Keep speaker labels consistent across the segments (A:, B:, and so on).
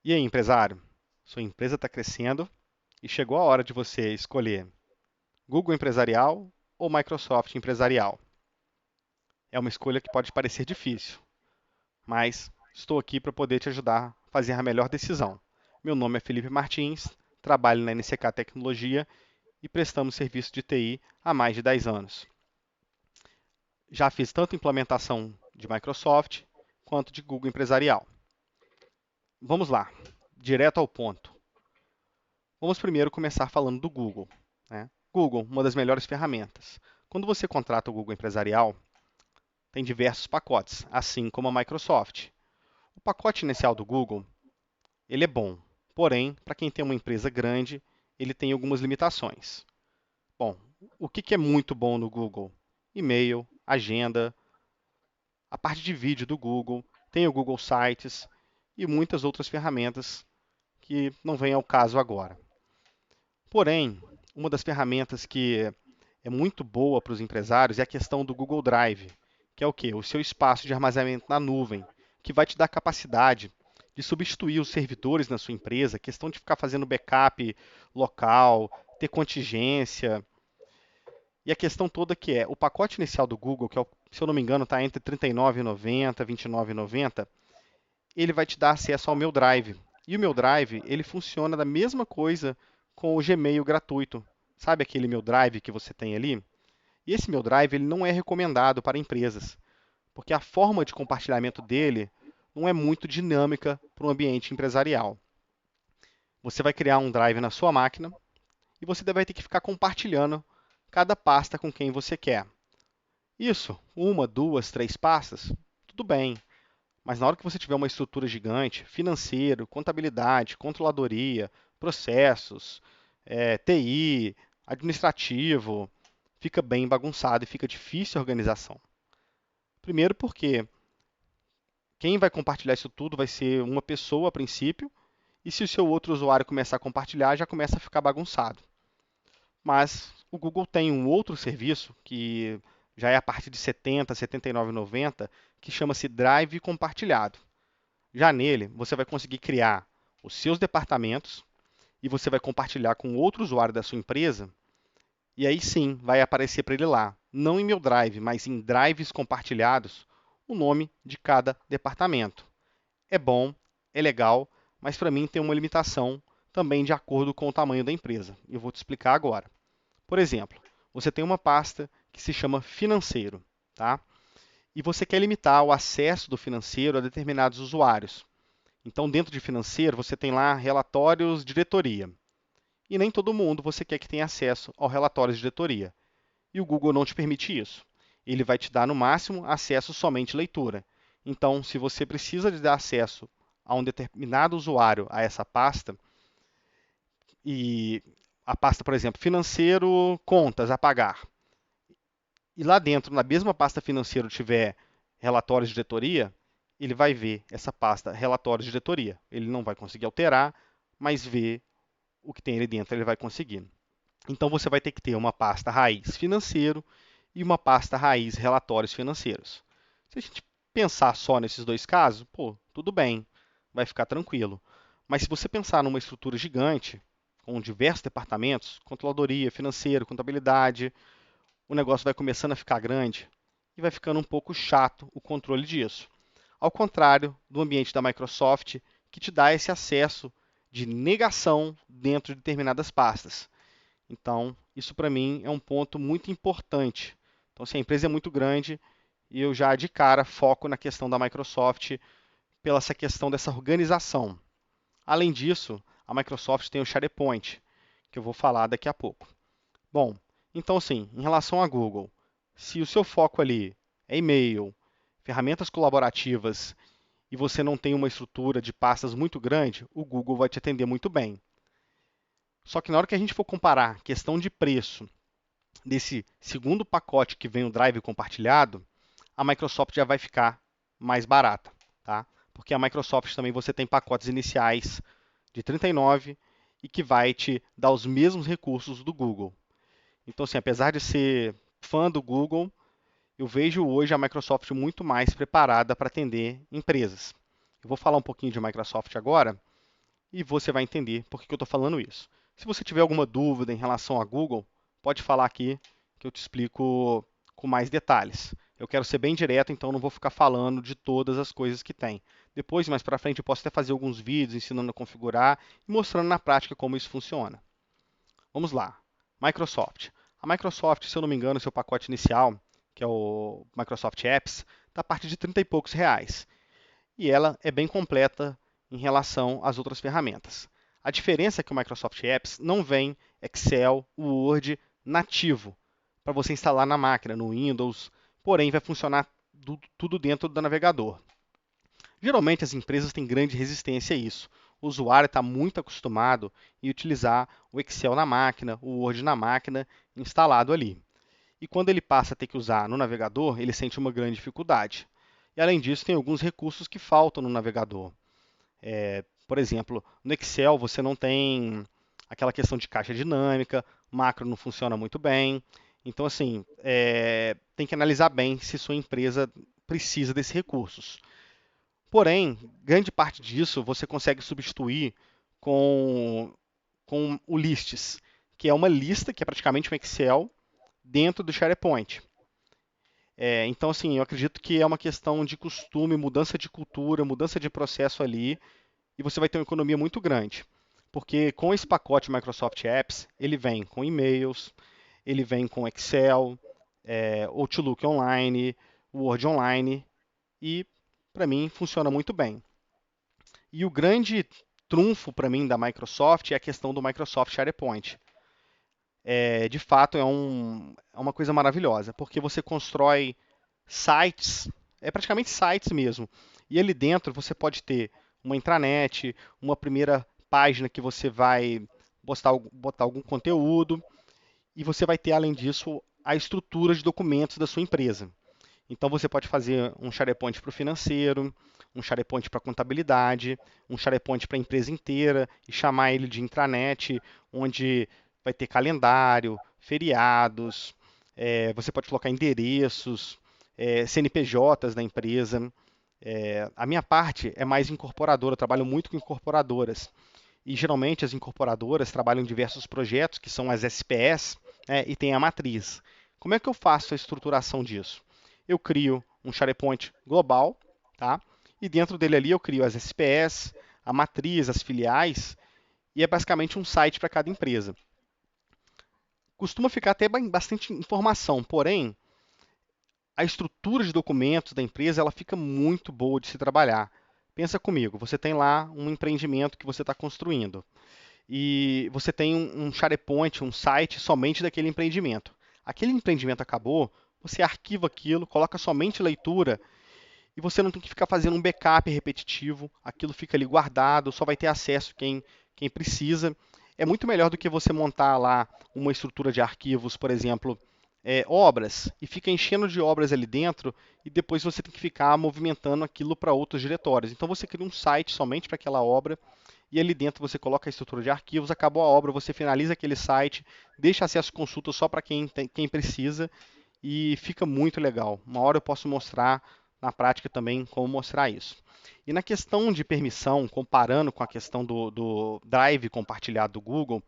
A: E aí, empresário? Sua empresa está crescendo e chegou a hora de você escolher Google Empresarial ou Microsoft Empresarial. É uma escolha que pode parecer difícil, mas estou aqui para poder te ajudar a fazer a melhor decisão. Meu nome é Felipe Martins, trabalho na NCK Tecnologia e prestamos serviço de TI há mais de 10 anos. Já fiz tanto implementação de Microsoft quanto de Google Empresarial. Vamos lá, direto ao ponto. Vamos primeiro começar falando do Google, né? Google, uma das melhores ferramentas. Quando você contrata o Google Empresarial, tem diversos pacotes, assim como a Microsoft. O pacote inicial do Google, ele é bom, porém, para quem tem uma empresa grande, ele tem algumas limitações. Bom, o que é muito bom no Google? E-mail, agenda, a parte de vídeo do Google, tem o Google Sites e muitas outras ferramentas que não vêm ao caso agora. Porém, uma das ferramentas que é muito boa para os empresários é a questão do Google Drive, que é o quê? O seu espaço de armazenamento na nuvem, que vai te dar capacidade de substituir os servidores na sua empresa, questão de ficar fazendo backup local, ter contingência. E a questão toda que é, o pacote inicial do Google, que é, se eu não me engano está entre R$ 39,90 e R$ 29,90, ele vai te dar acesso ao meu Drive. E o meu Drive, ele funciona da mesma coisa com o Gmail gratuito. Sabe aquele meu Drive que você tem ali? E esse meu Drive ele não é recomendado para empresas, porque a forma de compartilhamento dele não é muito dinâmica para o ambiente empresarial. Você vai criar um Drive na sua máquina e você vai ter que ficar compartilhando cada pasta com quem você quer. Isso, uma, duas, três pastas, tudo bem. Mas na hora que você tiver uma estrutura gigante, financeiro, contabilidade, controladoria, processos, TI, administrativo, fica bem bagunçado e fica difícil a organização. Primeiro porque quem vai compartilhar isso tudo vai ser uma pessoa a princípio, e se o seu outro usuário começar a compartilhar, já começa a ficar bagunçado. Mas o Google tem um outro serviço que já é a partir de 70, R$ 79,90, que chama-se Drive compartilhado. Já nele, você vai conseguir criar os seus departamentos e você vai compartilhar com outro usuário da sua empresa, e aí sim vai aparecer para ele lá, não em meu Drive, mas em drives compartilhados, o nome de cada departamento. É bom, é legal, mas para mim tem uma limitação também de acordo com o tamanho da empresa. Eu vou te explicar agora. Por exemplo, você tem uma pasta que se chama financeiro, tá? E você quer limitar o acesso do financeiro a determinados usuários. Então, dentro de financeiro, você tem lá relatórios de diretoria. E nem todo mundo você quer que tenha acesso ao relatório de diretoria. E o Google não te permite isso. Ele vai te dar, no máximo, acesso somente leitura. Então, se você precisa de dar acesso a um determinado usuário a essa pasta, e a pasta, por exemplo, financeiro, contas a pagar, e lá dentro, na mesma pasta financeiro, tiver relatórios de diretoria, ele vai ver essa pasta relatórios de diretoria. Ele não vai conseguir alterar, mas ver o que tem ali dentro ele vai conseguir. Então você vai ter que ter uma pasta raiz financeiro e uma pasta raiz relatórios financeiros. Se a gente pensar só nesses dois casos, pô, tudo bem, vai ficar tranquilo. Mas se você pensar numa estrutura gigante, com diversos departamentos, controladoria, financeiro, contabilidade, o negócio vai começando a ficar grande e vai ficando um pouco chato o controle disso. Ao contrário do ambiente da Microsoft, que te dá esse acesso de negação dentro de determinadas pastas. Então, isso para mim é um ponto muito importante. Então, se a empresa é muito grande, eu já de cara foco na questão da Microsoft pela essa questão dessa organização. Além disso, a Microsoft tem o SharePoint, que eu vou falar daqui a pouco. Bom, então assim, em relação a Google, se o seu foco ali é e-mail, ferramentas colaborativas e você não tem uma estrutura de pastas muito grande, o Google vai te atender muito bem. Só que na hora que a gente for comparar questão de preço desse segundo pacote que vem o Drive compartilhado, a Microsoft já vai ficar mais barata, tá? Porque a Microsoft também você tem pacotes iniciais de 39 e que vai te dar os mesmos recursos do Google. Então, assim, apesar de ser fã do Google, eu vejo hoje a Microsoft muito mais preparada para atender empresas. Eu vou falar um pouquinho de Microsoft agora, e você vai entender por que que eu estou falando isso. Se você tiver alguma dúvida em relação a Google, pode falar aqui que eu te explico com mais detalhes. Eu quero ser bem direto, então não vou ficar falando de todas as coisas que tem. Depois, mais para frente, eu posso até fazer alguns vídeos ensinando a configurar e mostrando na prática como isso funciona. Vamos lá. Microsoft. A Microsoft, se eu não me engano, seu pacote inicial, que é o Microsoft Apps, está a partir de 30 e poucos reais. E ela é bem completa em relação às outras ferramentas. A diferença é que o Microsoft Apps não vem Excel, Word nativo para você instalar na máquina, no Windows, porém vai funcionar tudo dentro do navegador. Geralmente as empresas têm grande resistência a isso. O usuário está muito acostumado em utilizar o Excel na máquina, o Word na máquina, instalado ali. E quando ele passa a ter que usar no navegador, ele sente uma grande dificuldade. E além disso, tem alguns recursos que faltam no navegador. Por exemplo, no Excel você não tem aquela questão de caixa dinâmica, macro não funciona muito bem. Então, assim, tem que analisar bem se sua empresa precisa desses recursos. Porém, grande parte disso você consegue substituir com, com o Lists, que é uma lista que é praticamente um Excel dentro do SharePoint. Então, assim, eu acredito que é uma questão de costume, mudança de cultura, mudança de processo ali, e você vai ter uma economia muito grande. Porque com esse pacote Microsoft Apps, ele vem com e-mails, ele vem com Excel, Outlook Online, Word Online, e para mim funciona muito bem. E o grande trunfo para mim da Microsoft é a questão do Microsoft SharePoint. De fato, é uma coisa maravilhosa, porque você constrói sites, é praticamente sites mesmo. E ali dentro você pode ter uma intranet, uma primeira página que você vai botar algum conteúdo, e você vai ter, além disso, a estrutura de documentos da sua empresa. Então você pode fazer um SharePoint para o financeiro, um SharePoint para a contabilidade, um SharePoint para a empresa inteira e chamar ele de intranet, onde vai ter calendário, feriados, você pode colocar endereços, CNPJs da empresa. A minha parte é mais incorporadora, eu trabalho muito com incorporadoras. E geralmente as incorporadoras trabalham em diversos projetos, que são as SPS, e tem a matriz. Como é que eu faço a estruturação disso? Eu crio um SharePoint global, tá? E dentro dele ali eu crio as SPS, a matriz, as filiais, e é basicamente um site para cada empresa. Costuma ficar até bastante informação, porém, a estrutura de documentos da empresa ela fica muito boa de se trabalhar. Pensa comigo, você tem lá um empreendimento que você está construindo e você tem um SharePoint, um site somente daquele empreendimento. Aquele empreendimento acabou, você arquiva aquilo, coloca somente leitura e você não tem que ficar fazendo um backup repetitivo, aquilo fica ali guardado, só vai ter acesso quem precisa. É muito melhor do que você montar lá uma estrutura de arquivos, por exemplo, obras, e fica enchendo de obras ali dentro, e depois você tem que ficar movimentando aquilo para outros diretórios. Então você cria um site somente para aquela obra, e ali dentro você coloca a estrutura de arquivos, acabou a obra, você finaliza aquele site, deixa acesso consulta só para quem precisa, e fica muito legal. Uma hora eu posso mostrar na prática também como mostrar isso. E na questão de permissão, comparando com a questão do Drive compartilhado do Google,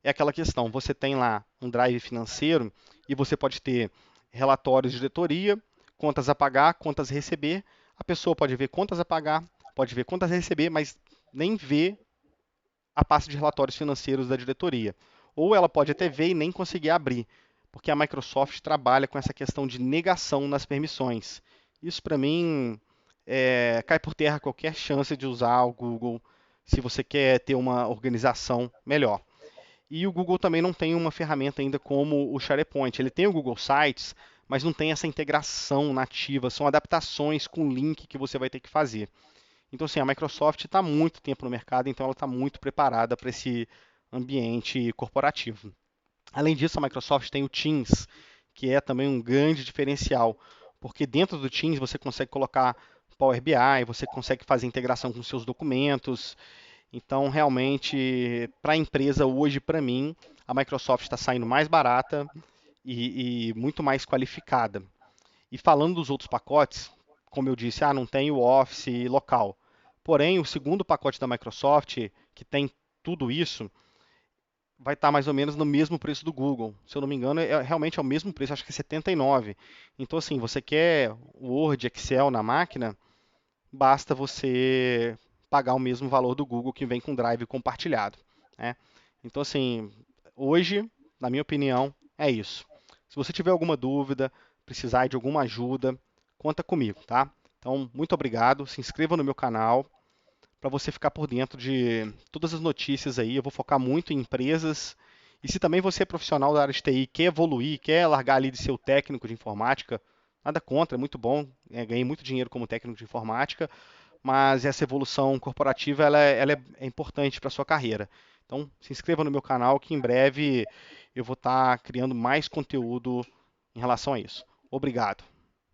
A: é aquela questão, você tem lá um Drive financeiro e você pode ter relatórios de diretoria, contas a pagar, contas a receber. A pessoa pode ver contas a pagar, pode ver contas a receber, mas nem ver a pasta de relatórios financeiros da diretoria. Ou ela pode até ver e nem conseguir abrir, porque a Microsoft trabalha com essa questão de negação nas permissões. Isso, para mim, cai por terra qualquer chance de usar o Google se você quer ter uma organização melhor. E o Google também não tem uma ferramenta ainda como o SharePoint. Ele tem o Google Sites, mas não tem essa integração nativa. São adaptações com link que você vai ter que fazer. Então, assim, a Microsoft está há muito tempo no mercado, então ela está muito preparada para esse ambiente corporativo. Além disso, a Microsoft tem o Teams, que é também um grande diferencial, porque dentro do Teams você consegue colocar Power BI, você consegue fazer integração com seus documentos. Então, realmente, para a empresa hoje, para mim, a Microsoft está saindo mais barata e muito mais qualificada. E falando dos outros pacotes, como eu disse, não tem o Office local. Porém, o segundo pacote da Microsoft, que tem tudo isso, vai estar mais ou menos no mesmo preço do Google. Se eu não me engano, realmente é o mesmo preço, acho que é 79. Então, assim, você quer Word, Excel na máquina, basta você pagar o mesmo valor do Google que vem com Drive compartilhado, né? Então, assim, hoje, na minha opinião, é isso. Se você tiver alguma dúvida, precisar de alguma ajuda, conta comigo, tá? Então, muito obrigado. Se inscreva no meu canal para você ficar por dentro de todas as notícias aí. Eu vou focar muito em empresas. E se também você é profissional da área de TI, quer evoluir, quer largar ali de ser o técnico de informática, nada contra, é muito bom, ganhei muito dinheiro como técnico de informática, mas essa evolução corporativa ela é importante para a sua carreira. Então, se inscreva no meu canal que em breve eu vou estar criando mais conteúdo em relação a isso. Obrigado.